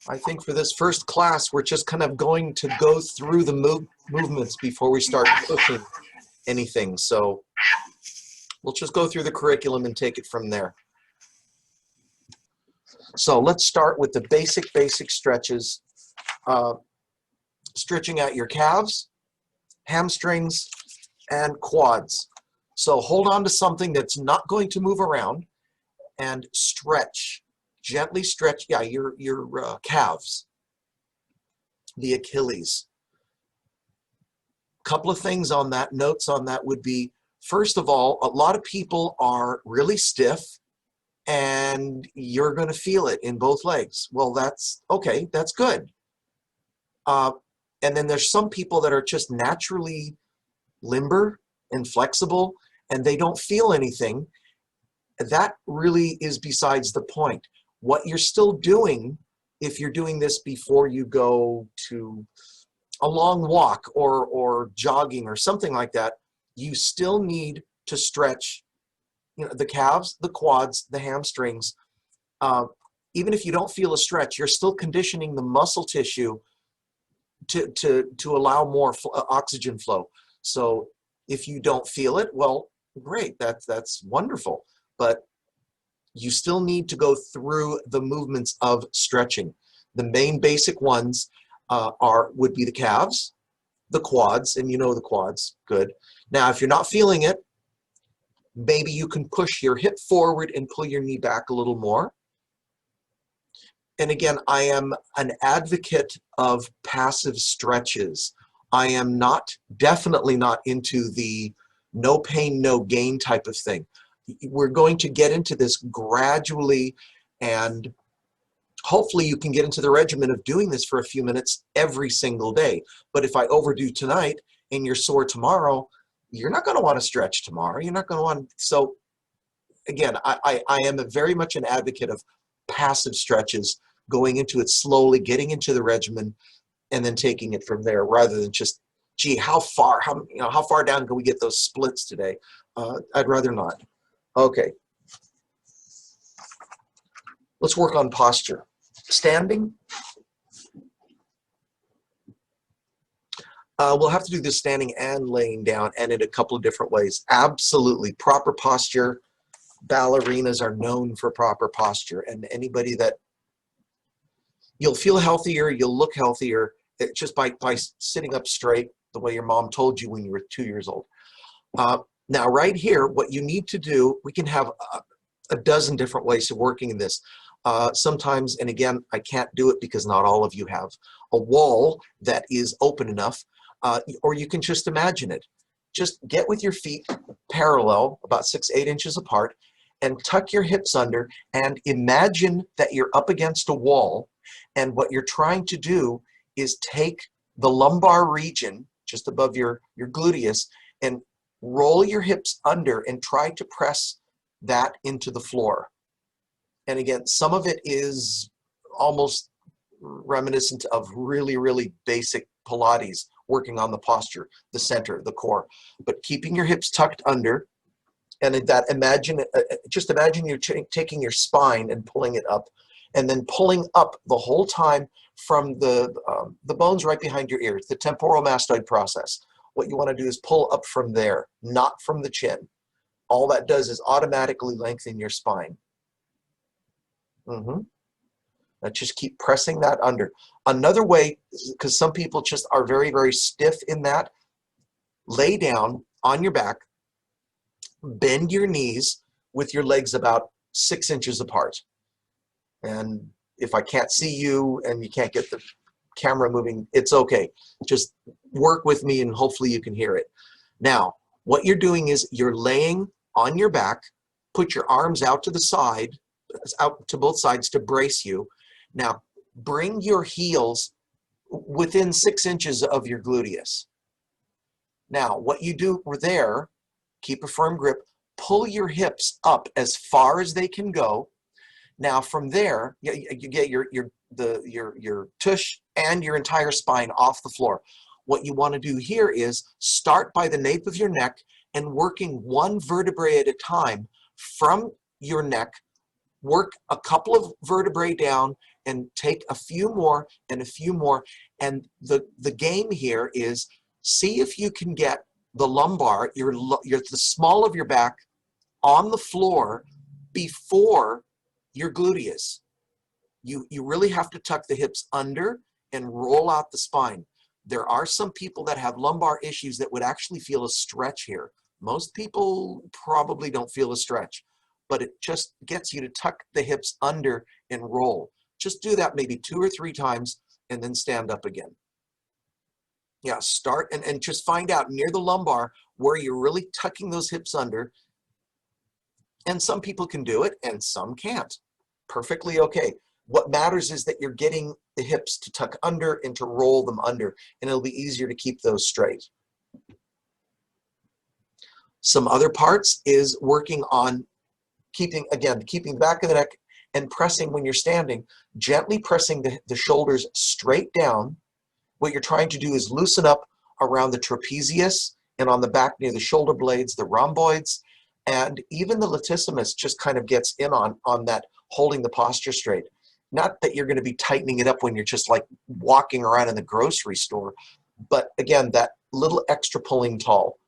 I think for this first class, we're just kind of going to go through the movements before we start pushing anything. So we'll just go through the curriculum and take it from there. So let's start with the basic stretches. Stretching out your calves, hamstrings, and quads. So hold on to something that's not going to move around and stretch. Gently stretch, yeah, your calves, the Achilles. Couple of things on that, notes on that would be, first of all, a lot of people are really stiff and you're going to feel it in both legs. Well, that's okay, that's good. And then there's some people that are just naturally limber and flexible and they don't feel anything. That really is besides the point. What you're still doing, if you're doing this before you go to a long walk or jogging or something like that, you still need to stretch, you know, the calves, the quads, the hamstrings. Even if you don't feel a stretch, you're still conditioning the muscle tissue to allow more oxygen flow. So if you don't feel it, well, great, that's wonderful. But you still need to go through the movements of stretching. The main basic ones would be the calves, the quads, and you know the quads, good. Now, if you're not feeling it, maybe you can push your hip forward and pull your knee back a little more. And again, I am an advocate of passive stretches. I am definitely not into the no pain, no gain type of thing. We're going to get into this gradually, and hopefully you can get into the regimen of doing this for a few minutes every single day. But if I overdo tonight and you're sore tomorrow, you're not going to want to stretch tomorrow. You're not going to want. So again, I am very much an advocate of passive stretches, going into it slowly, getting into the regimen, and then taking it from there, rather than just, gee, how far down can we get those splits today? I'd rather not. Okay. Let's work on posture. Standing. We'll have to do this standing and laying down, and in a couple of different ways. Absolutely. Proper posture. Ballerinas are known for proper posture, and anybody that you'll feel healthier, you'll look healthier just by sitting up straight the way your mom told you when you were 2 years old. Now, right here, what you need to do, we can have a dozen different ways of working in this. Sometimes, and again, I can't do it because not all of you have a wall that is open enough, or you can just imagine it. Just get with your feet parallel, about 6-8 inches apart, and tuck your hips under, and imagine that you're up against a wall, and what you're trying to do is take the lumbar region, just above your gluteus, and roll your hips under and try to press that into the floor. And again, some of it is almost reminiscent of really, really basic Pilates, working on the posture, the center, the core, but keeping your hips tucked under. And just imagine you're taking your spine and pulling it up, and then pulling up the whole time from the bones right behind your ears, the temporal-mastoid process. What you want to do is pull up from there, not from the chin. All that does is automatically lengthen your spine. Now just keep pressing that under. Another way, because some people just are very, very stiff in that, lay down on your back, bend your knees with your legs about 6 inches apart. And if I can't see you and you can't get the camera moving, it's okay. Just work with me and hopefully you can hear it. Now, what you're doing is you're laying on your back, put your arms out to the side, out to both sides to brace you. Now, bring your heels within 6 inches of your gluteus. Now, what you do there, keep a firm grip, pull your hips up as far as they can go. Now, from there, you get your tush and your entire spine off the floor. What you want to do here is start by the nape of your neck and working one vertebrae at a time from your neck work a couple of vertebrae down and take a few more and a few more. And the game here is see if you can get the lumbar, the small of your back on the floor before your gluteus. You really have to tuck the hips under and roll out the spine. There are some people that have lumbar issues that would actually feel a stretch here. Most people probably don't feel a stretch, but it just gets you to tuck the hips under and roll. Just do that maybe 2 or 3 times and then stand up again. Yeah, start and just find out near the lumbar where you're really tucking those hips under. And some people can do it and some can't. Perfectly okay. What matters is that you're getting the hips to tuck under and to roll them under, and it'll be easier to keep those straight. Some other parts is working on keeping the back of the neck and pressing when you're standing, gently pressing the shoulders straight down. What you're trying to do is loosen up around the trapezius and on the back near the shoulder blades, the rhomboids, and even the latissimus just kind of gets in on that, holding the posture straight. Not that you're going to be tightening it up when you're just like walking around in the grocery store, but again, that little extra pulling tall.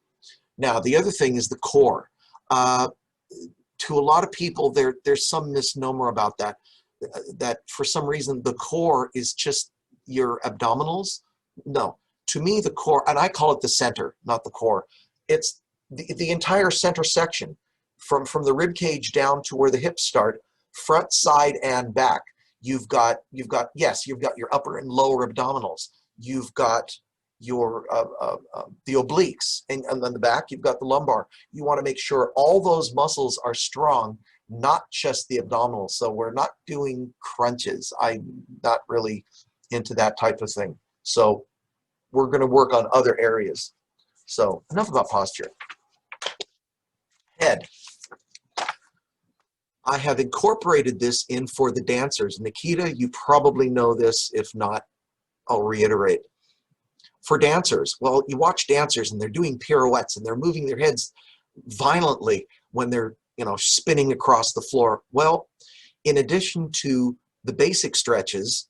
Now, the other thing is the core. To a lot of people, there's some misnomer about that, that for some reason the core is just your abdominals. No, to me the core, and I call it the center, not the core. It's the entire center section from the rib cage down to where the hips start, front, side, and back. You've got your upper and lower abdominals. You've got your the obliques, and on the back you've got the lumbar. You want to make sure all those muscles are strong, not just the abdominals. So we're not doing crunches. I'm not really into that type of thing. So we're going to work on other areas. So enough about posture. Head. I have incorporated this in for the dancers. Nikita, you probably know this. If not, I'll reiterate. For dancers, well, you watch dancers and they're doing pirouettes and they're moving their heads violently when they're, spinning across the floor. Well, in addition to the basic stretches,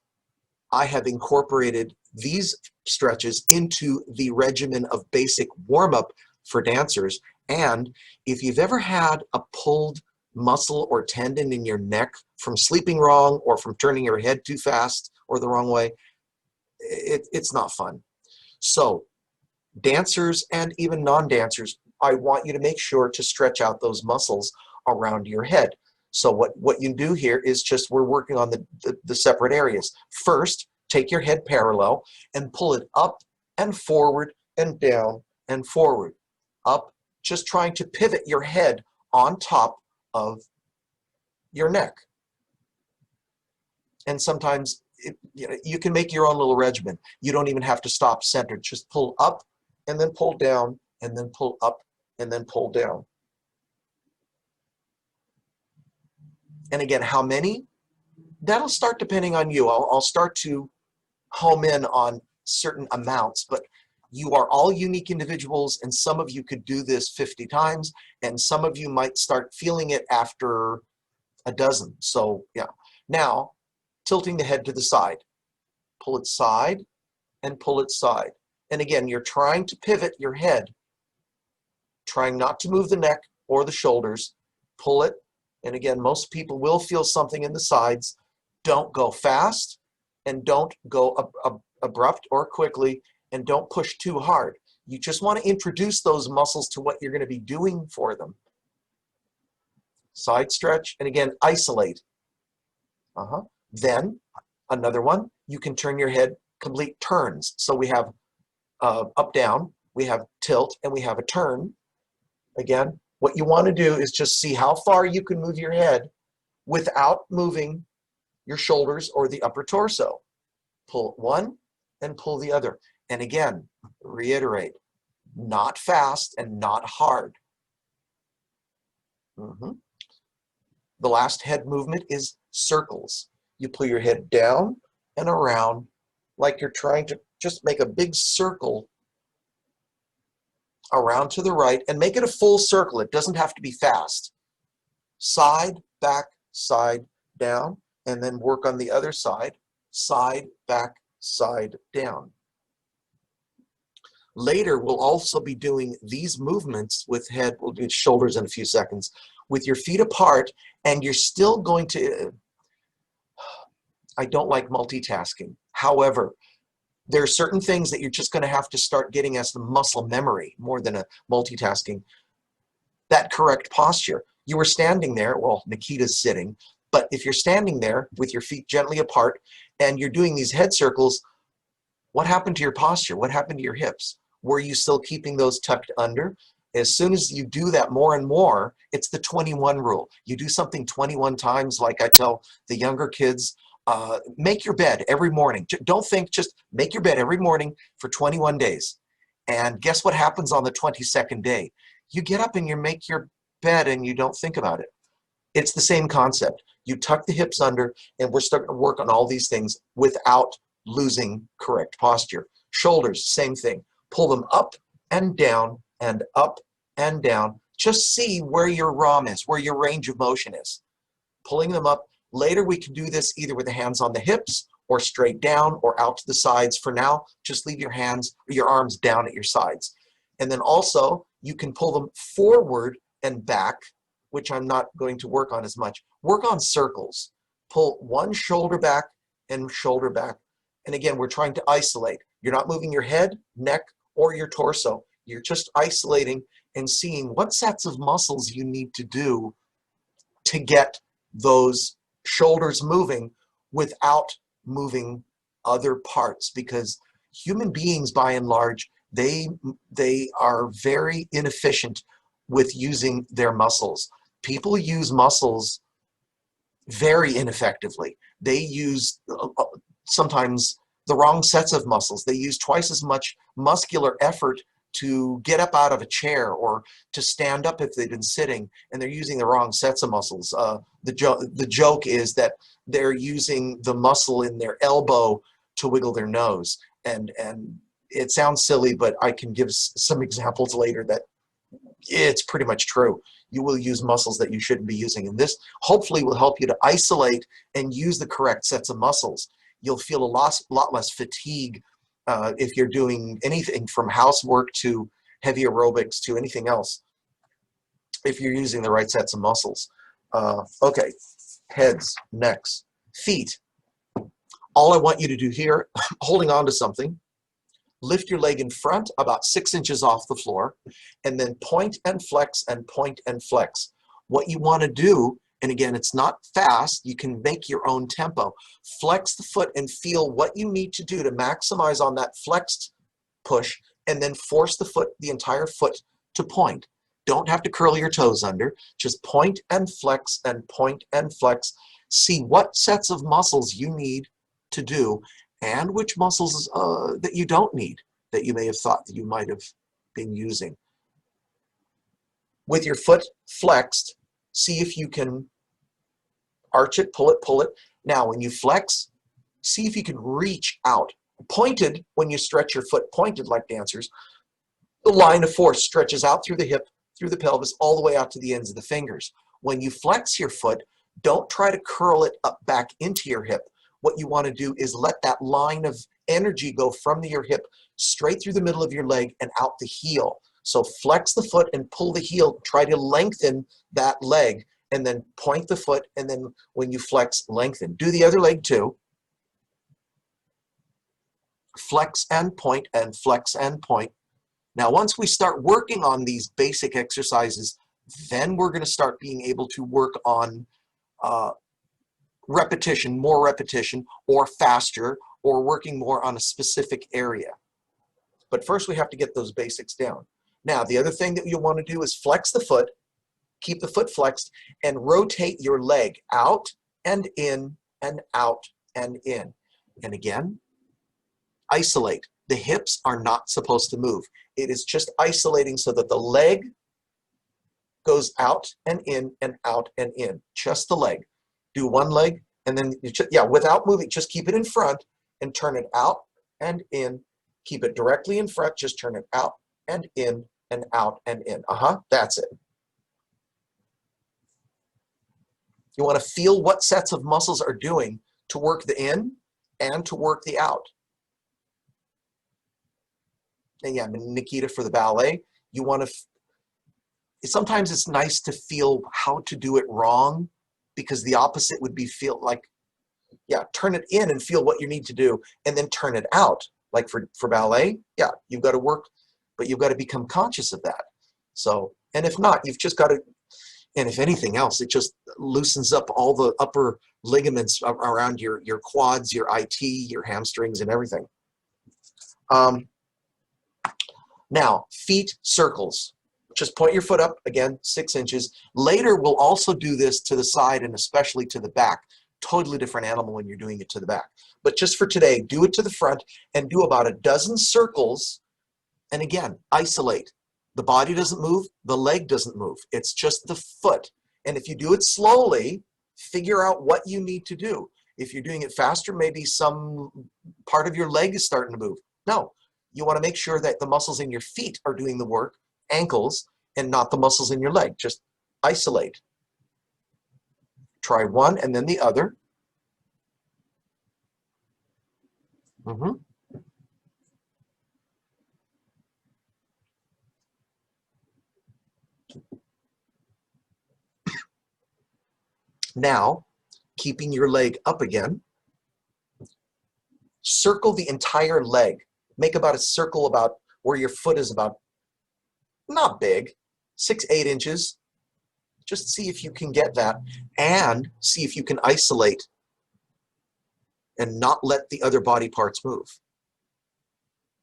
I have incorporated these stretches into the regimen of basic warm-up for dancers. And if you've ever had a pulled muscle or tendon in your neck from sleeping wrong or from turning your head too fast or the wrong way, it's not fun. So dancers and even non-dancers, I want you to make sure to stretch out those muscles around your head. So what you do here is just we're working on the separate areas. First, take your head parallel and pull it up and forward and down and forward. Up, just trying to pivot your head on top of your neck. And sometimes you can make your own little regimen. You don't even have to stop centered. Just pull up and then pull down and then pull up and then pull down. And again, how many? That'll start depending on you. I'll start to home in on certain amounts, but you are all unique individuals, and some of you could do this 50 times, and some of you might start feeling it after a dozen. So yeah. Now, tilting the head to the side. Pull it side and pull it side. And again, you're trying to pivot your head, trying not to move the neck or the shoulders. Pull it. And again, most people will feel something in the sides. Don't go fast and don't go abrupt or quickly, and don't push too hard. You just want to introduce those muscles to what you're going to be doing for them. Side stretch, and again, isolate. Then, another one, you can turn your head, complete turns. So we have up, down, we have tilt, and we have a turn. Again, what you want to do is just see how far you can move your head without moving your shoulders or the upper torso. Pull one and pull the other. And again, reiterate, not fast and not hard. The last head movement is circles. You pull your head down and around like you're trying to just make a big circle around to the right, and make it a full circle. It doesn't have to be fast. Side, back, side, down, and then work on the other side, side, back, side, down. Later, we'll also be doing these movements with head, we'll do shoulders in a few seconds, with your feet apart, and you're still going to, I don't like multitasking. However, there are certain things that you're just going to have to start getting as the muscle memory more than a multitasking. That correct posture. You were standing there, well, Nikita's sitting, but if you're standing there with your feet gently apart and you're doing these head circles, what happened to your posture? What happened to your hips? Were you still keeping those tucked under? As soon as you do that more and more, it's the 21 rule. You do something 21 times, like I tell the younger kids, make your bed every morning. Don't think, just make your bed every morning for 21 days. And guess what happens on the 22nd day? You get up and you make your bed and you don't think about it. It's the same concept. You tuck the hips under, and we're starting to work on all these things without losing correct posture. Shoulders, same thing. Pull them up and down and up and down. Just see where your ROM is, where your range of motion is. Pulling them up. Later we can do this either with the hands on the hips or straight down or out to the sides. For now, just leave your hands or your arms down at your sides. And then also you can pull them forward and back, which I'm not going to work on as much. Work on circles. Pull one shoulder back and shoulder back. And again, we're trying to isolate. You're not moving your head, neck, or your torso. You're just isolating and seeing what sets of muscles you need to do to get those shoulders moving without moving other parts, because human beings, by and large, they are very inefficient with using their muscles. People use muscles very ineffectively. They use sometimes the wrong sets of muscles. They use twice as much muscular effort to get up out of a chair or to stand up if they've been sitting, and they're using the wrong sets of muscles. The joke is that they're using the muscle in their elbow to wiggle their nose, and it sounds silly, but I can give some examples later that it's pretty much true. You will use muscles that you shouldn't be using, and this hopefully will help you to isolate and use the correct sets of muscles. You'll feel a lot less fatigue if you're doing anything from housework to heavy aerobics to anything else, if you're using the right sets of muscles. Okay, heads, necks, feet. All I want you to do here, holding on to something, lift your leg in front about 6 inches off the floor, and then point and flex and point and flex. What you want to do, and again, it's not fast, you can make your own tempo. Flex the foot and feel what you need to do to maximize on that flexed push, and then force the foot, the entire foot, to point. Don't have to curl your toes under, just point and flex and point and flex. See what sets of muscles you need to do, and which muscles that you don't need, that you may have thought that you might have been using. With your foot flexed, see if you can arch it, pull it, pull it. Now, when you flex, see if you can reach out. Pointed, when you stretch your foot pointed like dancers, the line of force stretches out through the hip, through the pelvis, all the way out to the ends of the fingers. When you flex your foot, don't try to curl it up back into your hip. What you want to do is let that line of energy go from your hip straight through the middle of your leg and out the heel. So flex the foot and pull the heel. Try to lengthen that leg, and then point the foot, and then when you flex, lengthen. Do the other leg too. Flex and point and flex and point. Now, once we start working on these basic exercises, then we're going to start being able to work on repetition, more repetition, or faster, or working more on a specific area. But first we have to get those basics down. Now, the other thing that you'll want to do is flex the foot, keep the foot flexed, and rotate your leg out and in and out and in. And again, isolate. The hips are not supposed to move. It is just isolating so that the leg goes out and in and out and in. Just the leg. Do one leg, and then, without moving, just keep it in front and turn it out and in. Keep it directly in front, just turn it out and in and out and in. That's it. You want to feel what sets of muscles are doing to work the in and to work the out. And yeah, Nikita, for the ballet, you want to, sometimes it's nice to feel how to do it wrong, because the opposite would be feel like, yeah, turn it in and feel what you need to do, and then turn it out. Like for ballet, yeah, you've got to work, but you've got to become conscious of that. So, and if not, you've just got to, and if anything else, it just loosens up all the upper ligaments around your quads, your IT, your hamstrings, and everything. Now, feet circles. Just point your foot up, again, 6 inches. Later, we'll also do this to the side and especially to the back. Totally different animal when you're doing it to the back. But just for today, do it to the front and do about a dozen circles. And again, isolate. The body doesn't move, the leg doesn't move. It's just the foot. And if you do it slowly, figure out what you need to do. If you're doing it faster, maybe some part of your leg is starting to move. No, you want to make sure that the muscles in your feet are doing the work, ankles, and not the muscles in your leg. Just isolate. Try one and then the other. Now, keeping your leg up again, circle the entire leg. Make about a circle about where your foot is about, not big, 6, 8 inches. Just see if you can get that, and see if you can isolate and not let the other body parts move.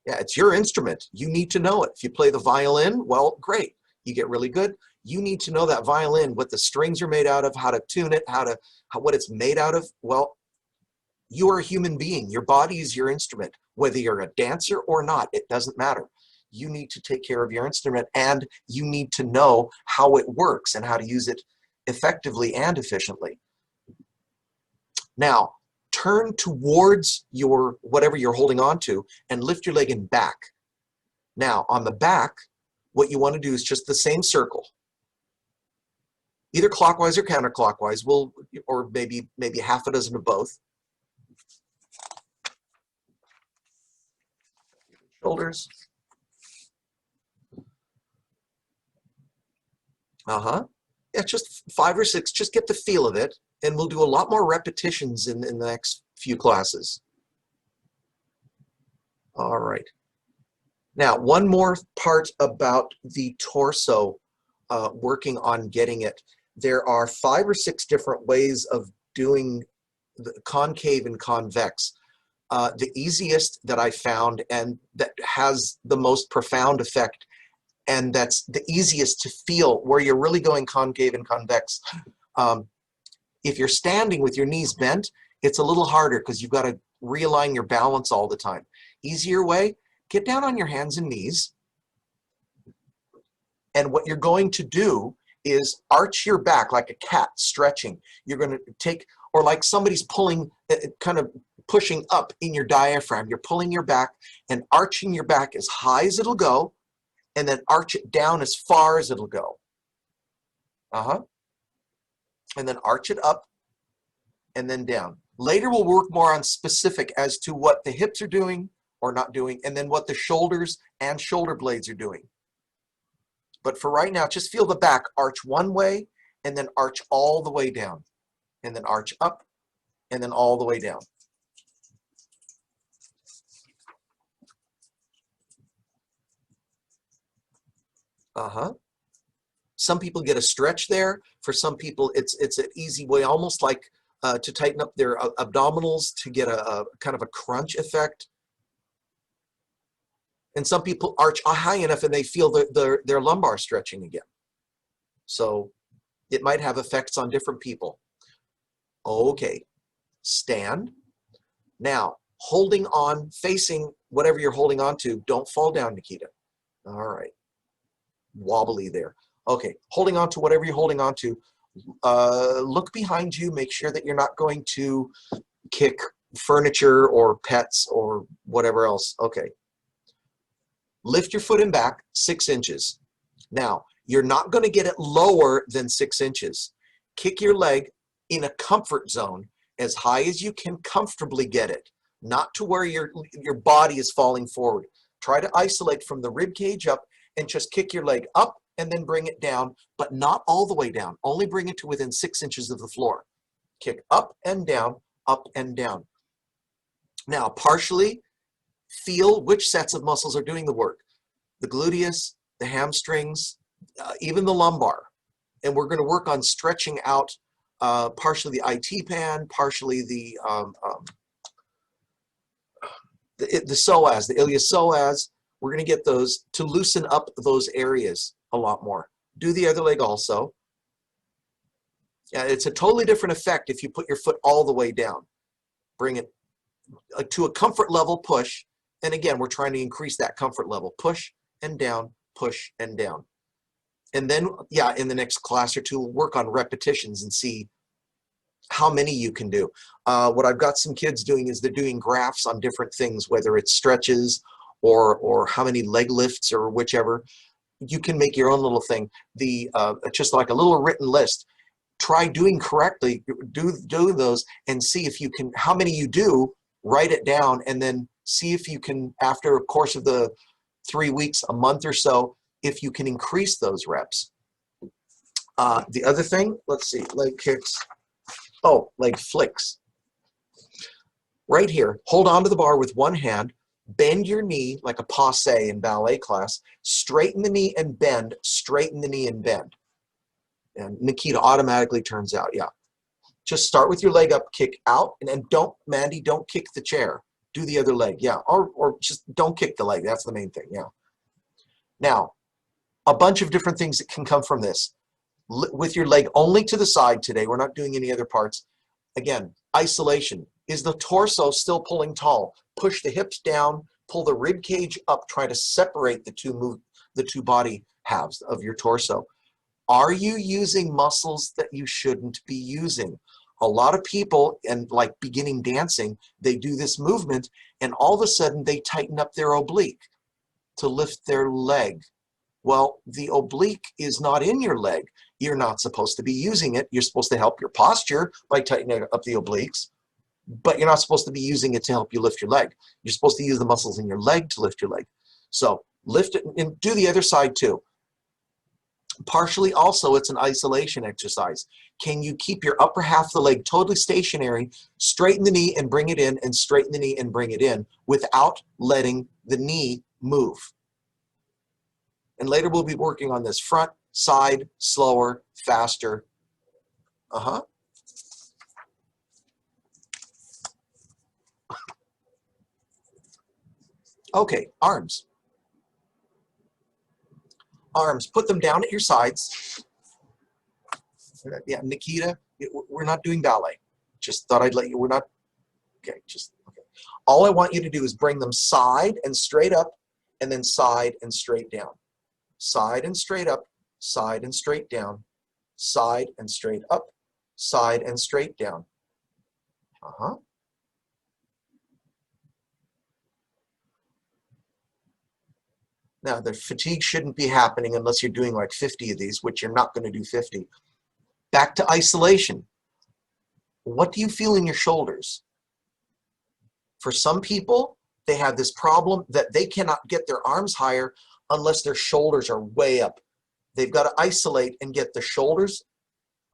Yeah, it's your instrument. You need to know it. If you play the violin, well, great. You get really good. You need to know that violin, what the strings are made out of, how to tune it, what it's made out of. Well, you are a human being. Your body is your instrument. Whether you're a dancer or not, it doesn't matter. You need to take care of your instrument, and you need to know how it works and how to use it effectively and efficiently. Now, turn towards your whatever you're holding on to and lift your leg in back. Now, on the back, what you want to do is just the same circle, either clockwise or counterclockwise, or maybe half a dozen of both. Shoulders. Yeah, just 5 or 6, just get the feel of it, and we'll do a lot more repetitions in the next few classes. All right. Now, one more part about the torso, working on getting it. There are 5 or 6 different ways of doing the concave and convex. The easiest that I found, and that has the most profound effect, and that's the easiest to feel where you're really going concave and convex. If you're standing with your knees bent, it's a little harder because you've got to realign your balance all the time. Easier way, get down on your hands and knees, and what you're going to do is arch your back like a cat stretching. You're going to take, or like somebody's pulling, kind of pushing up in your diaphragm. You're pulling your back and arching your back as high as it'll go, and then arch it down as far as it'll go. And then arch it up and then down. Later we'll work more on specific as to what the hips are doing or not doing, and then what the shoulders and shoulder blades are doing. But for right now, just feel the back arch one way and then arch all the way down, and then arch up and then all the way down. Some people get a stretch there. For some people, it's an easy way, almost like to tighten up their abdominals to get a kind of a crunch effect. And some people arch high enough and they feel their lumbar stretching again. So it might have effects on different people. Okay, stand. Now, holding on, facing whatever you're holding on to, don't fall down, Nikita. All right, wobbly there. Okay, holding on to whatever you're holding on to. Look behind you, make sure that you're not going to kick furniture or pets or whatever else. Okay. Lift your foot in back 6 inches. Now, you're not going to get it lower than 6 inches. Kick your leg in a comfort zone, as high as you can comfortably get it, not to where your body is falling forward. Try to isolate from the rib cage up and just kick your leg up and then bring it down, but not all the way down. Only bring it to within 6 inches of the floor. Kick up and down, up and down. Now, partially feel which sets of muscles are doing the work. The gluteus, the hamstrings, even the lumbar. And we're going to work on stretching out partially the IT pan, partially the psoas, the iliopsoas. We're going to get those to loosen up those areas a lot more. Do the other leg also. Yeah, it's a totally different effect if you put your foot all the way down. Bring it to a comfort level, push. And again, we're trying to increase that comfort level. Push and down, push and down. And then, yeah, in the next class or two, we'll work on repetitions and see how many you can do. What I've got some kids doing is they're doing graphs on different things, whether it's stretches or how many leg lifts or whichever. You can make your own little thing. Just like a little written list. Try doing correctly, do those and see if you can, how many you do, write it down, and then see if you can, after a course of the 3 weeks, a month or so, if you can increase those reps. The other thing, let's see, leg kicks. Oh, leg flicks. Right here, hold on to the bar with one hand, bend your knee like a passe in ballet class, straighten the knee and bend, straighten the knee and bend. And Nikita automatically turns out, yeah. Just start with your leg up, kick out, and don't, Mandy, don't kick the chair. Do the other leg, yeah. Or just don't kick the leg, that's the main thing, yeah. Now, a bunch of different things that can come from this. With your leg only to the side today, we're not doing any other parts. Again, isolation. Is the torso still pulling tall? Push the hips down, pull the rib cage up, try to separate the two body halves of your torso. Are you using muscles that you shouldn't be using? A lot of people, and like beginning dancing, they do this movement and all of a sudden they tighten up their oblique to lift their leg. Well, the oblique is not in your leg. You're not supposed to be using it. You're supposed to help your posture by tightening up the obliques, but you're not supposed to be using it to help you lift your leg. You're supposed to use the muscles in your leg to lift your leg. So lift it and do the other side too. Partially also, it's an isolation exercise. Can you keep your upper half of the leg totally stationary, straighten the knee and bring it in, and straighten the knee and bring it in without letting the knee move? And later we'll be working on this front, side, slower, faster. Okay, arms. Arms, put them down at your sides. Yeah, Nikita, we're not doing ballet. Just thought I'd let you, we're not, okay, just, okay. All I want you to do is bring them side and straight up, and then side and straight down. Side and straight up, side and straight down, side and straight up, side and straight down. Now, the fatigue shouldn't be happening unless you're doing like 50 of these, which you're not going to do 50. Back to isolation. What do you feel in your shoulders? For some people, they have this problem that they cannot get their arms higher unless their shoulders are way up. They've got to isolate and get the shoulders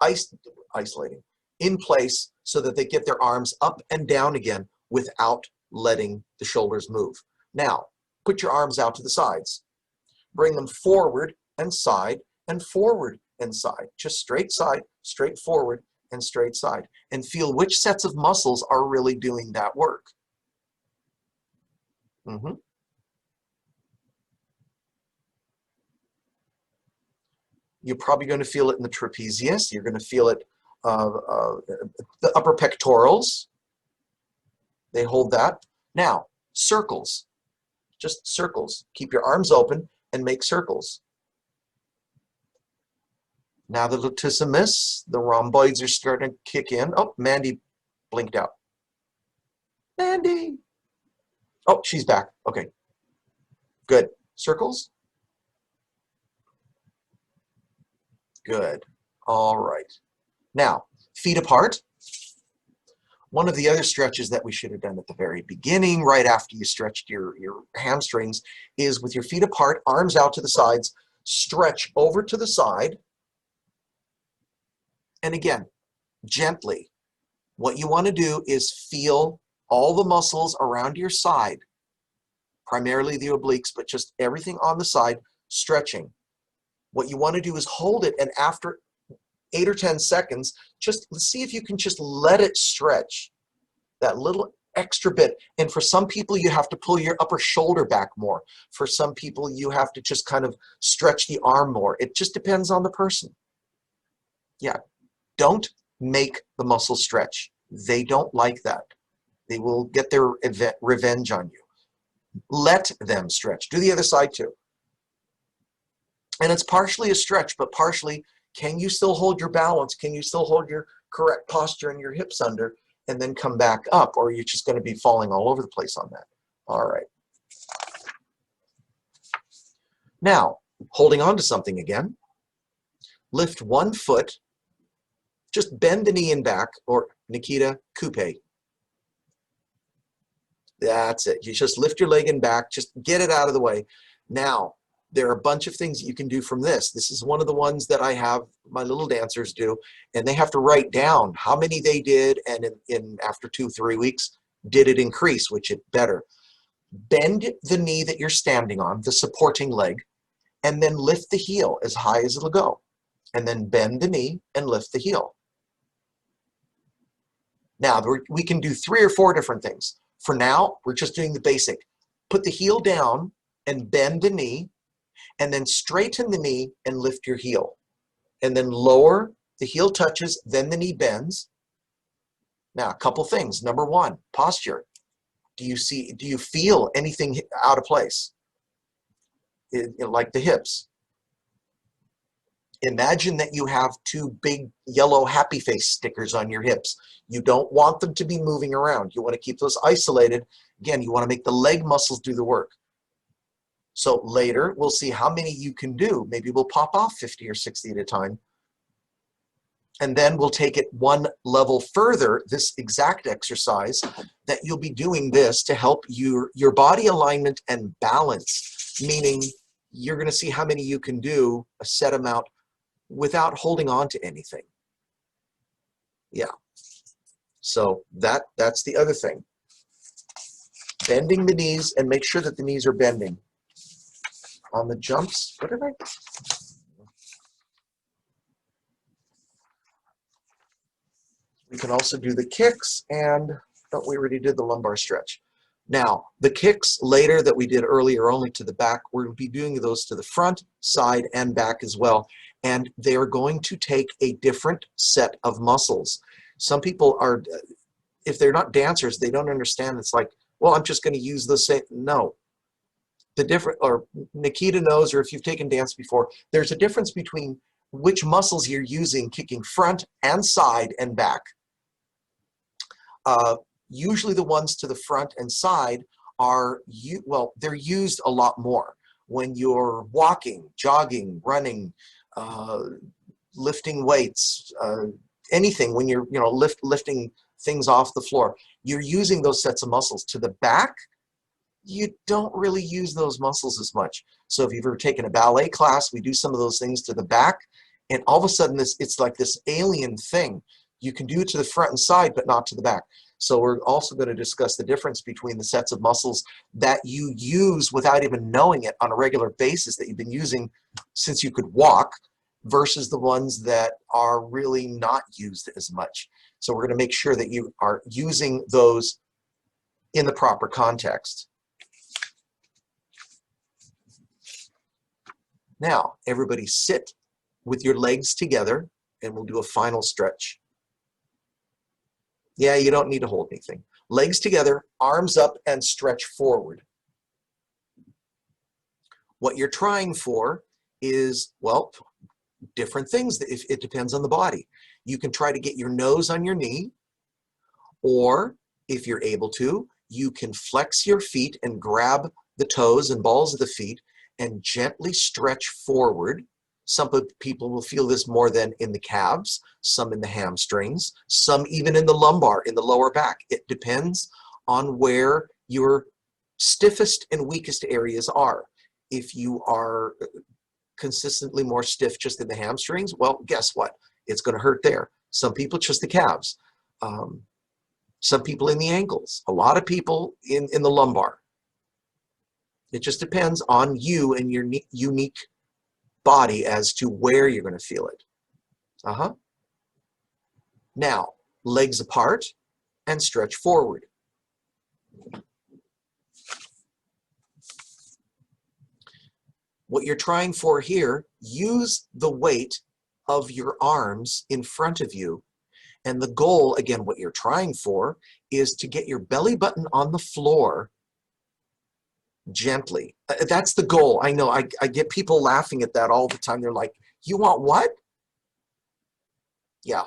isolating in place so that they get their arms up and down again without letting the shoulders move. Now, put your arms out to the sides. Bring them forward and side and forward and side. Just straight side, straight forward, and straight side. And feel which sets of muscles are really doing that work. You're probably going to feel it in the trapezius. You're going to feel it, the upper pectorals. They hold that. Now, circles. Just circles. Keep your arms open and make circles. Now the latissimus, the rhomboids are starting to kick in. Oh, Mandy blinked out. Mandy! Oh, she's back. Okay. Good. Circles? Good. All right. Now, feet apart. One of the other stretches that we should have done at the very beginning, right after you stretched your hamstrings, is with your feet apart, arms out to the sides, stretch over to the side. And again, gently. What you want to do is feel all the muscles around your side, primarily the obliques, but just everything on the side, stretching. What you want to do is hold it, and after 8 or 10 seconds, just see if you can just let it stretch that little extra bit. And for some people, you have to pull your upper shoulder back more. For some people, you have to just kind of stretch the arm more. It just depends on the person. Yeah, don't make the muscles stretch. They don't like that. They will get their revenge on you. Let them stretch. Do the other side too. And it's partially a stretch, but partially, can you still hold your balance? Can you still hold your correct posture and your hips under and then come back up? Or are you just going to be falling all over the place on that? All right. Now, holding on to something again, lift one foot, just bend the knee and back, or Nikita, coupe. That's it. You just lift your leg and back, just get it out of the way. Now, there are a bunch of things that you can do from this. This is one of the ones that I have my little dancers do, and they have to write down how many they did, and after 2-3 weeks, did it increase, which it better. Bend the knee that you're standing on, the supporting leg, and then lift the heel as high as it'll go. And then bend the knee and lift the heel. Now, we can do 3 or 4 different things. For now, we're just doing the basic. Put the heel down and bend the knee, and then straighten the knee and lift your heel. And then lower, the heel touches, then the knee bends. Now, a couple things. Number 1, posture. Do you feel anything out of place? Like the hips. Imagine that you have 2 big yellow happy face stickers on your hips. You don't want them to be moving around. You want to keep those isolated. Again, you want to make the leg muscles do the work. So later, we'll see how many you can do. Maybe we'll pop off 50 or 60 at a time. And then we'll take it one level further, this exact exercise, that you'll be doing this to help your body alignment and balance, meaning you're going to see how many you can do, a set amount, without holding on to anything. Yeah. So that's the other thing. Bending the knees, and make sure that the knees are bending. On the jumps, what did I? We can also do the kicks, and we already did the lumbar stretch. Now, the kicks later that we did earlier only to the back, we'll be doing those to the front, side, and back as well. And they are going to take a different set of muscles. Some people are, if they're not dancers, they don't understand. It's like, well, I'm just going to use the same. No. The different, or Nikita knows, or if you've taken dance before, there's a difference between which muscles you're using, kicking front and side and back. Usually the ones to the front and side are, they're used a lot more when you're walking, jogging, running, lifting weights, anything. When you're lifting things off the floor, you're using those sets of muscles. To the back, you don't really use those muscles as much. So if you've ever taken a ballet class, we do some of those things to the back, and all of a sudden it's like this alien thing. You can do it to the front and side, but not to the back. So we're also going to discuss the difference between the sets of muscles that you use without even knowing it on a regular basis, that you've been using since you could walk, versus the ones that are really not used as much. So we're going to make sure that you are using those in the proper context. Now, everybody sit with your legs together, and we'll do a final stretch. Yeah, you don't need to hold anything. Legs together, arms up, and stretch forward. What you're trying for is, well, different things. It depends on the body. You can try to get your nose on your knee, or if you're able to, you can flex your feet and grab the toes and balls of the feet and gently stretch forward Some people will feel this more than in the calves, some in the hamstrings, some even in the lumbar, in the lower back. It depends on where your stiffest and weakest areas are. If you are consistently more stiff just in the hamstrings, well, guess what? It's going to hurt there. Some people just the calves. Some people in the ankles. A lot of people in the lumbar. It just depends on you and your unique body as to where you're going to feel it. Now, legs apart and stretch forward. What you're trying for here, use the weight of your arms in front of you. And the goal, again, what you're trying for is to get your belly button on the floor gently. That's the goal. I know I get people laughing at that all the time. They're like, you want what? Yeah.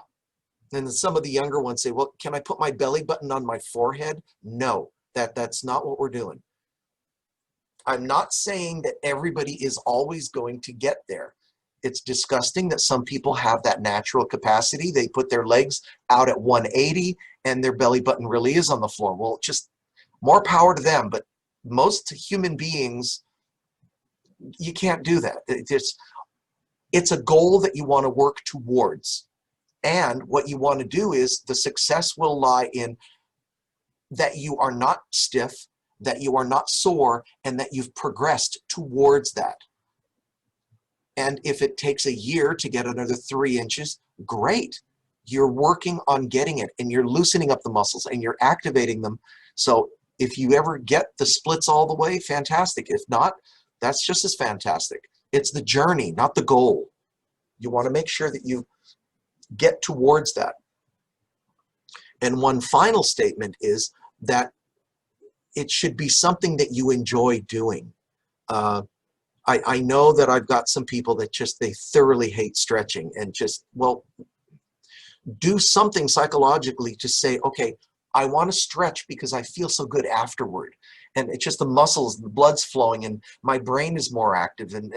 And then some of the younger ones say, well, can I put my belly button on my forehead? No, that's not what we're doing. I'm not saying that everybody is always going to get there. It's disgusting that some people have that natural capacity. They put their legs out at 180 and their belly button really is on the floor. Well, just more power to them. But most human beings, you can't do that. It's a goal that you want to work towards. And what you want to do is the success will lie in that you are not stiff, that you are not sore, and that you've progressed towards that. And if it takes a year to get another 3 inches, great. You're working on getting it, and you're loosening up the muscles, and you're activating them. So if you ever get the splits all the way, fantastic. If not, that's just as fantastic. It's the journey, not the goal. You want to make sure that you get towards that. And one final statement is that it should be something that you enjoy doing. I know that I've got some people that they thoroughly hate stretching, and well, do something psychologically to say, okay, I want to stretch because I feel so good afterward. And it's just the muscles, the blood's flowing, and my brain is more active, and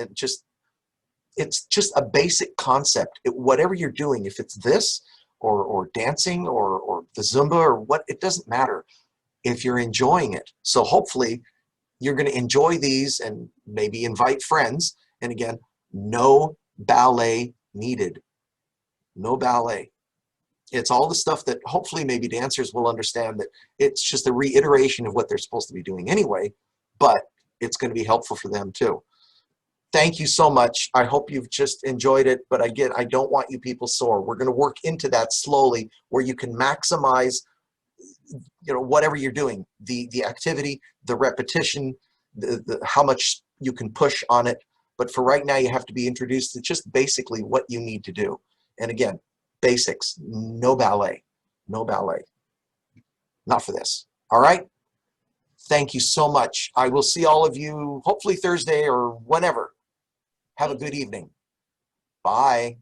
it's just a basic concept. Whatever you're doing, if it's this or dancing or the Zumba or what, it doesn't matter if you're enjoying it. So hopefully you're going to enjoy these and maybe invite friends. And again, no ballet needed. No ballet. It's all the stuff that hopefully maybe dancers will understand, that it's just a reiteration of what they're supposed to be doing anyway, but it's going to be helpful for them too. Thank you so much. I hope you've just enjoyed it, but again, I don't want you people sore. We're going to work into that slowly, where you can maximize, whatever you're doing, the activity, the repetition, how much you can push on it. But for right now, you have to be introduced to just basically what you need to do. And again, basics, no ballet, no ballet. Not for this. All right? Thank you so much. I will see all of you hopefully Thursday or whenever. Have a good evening. Bye.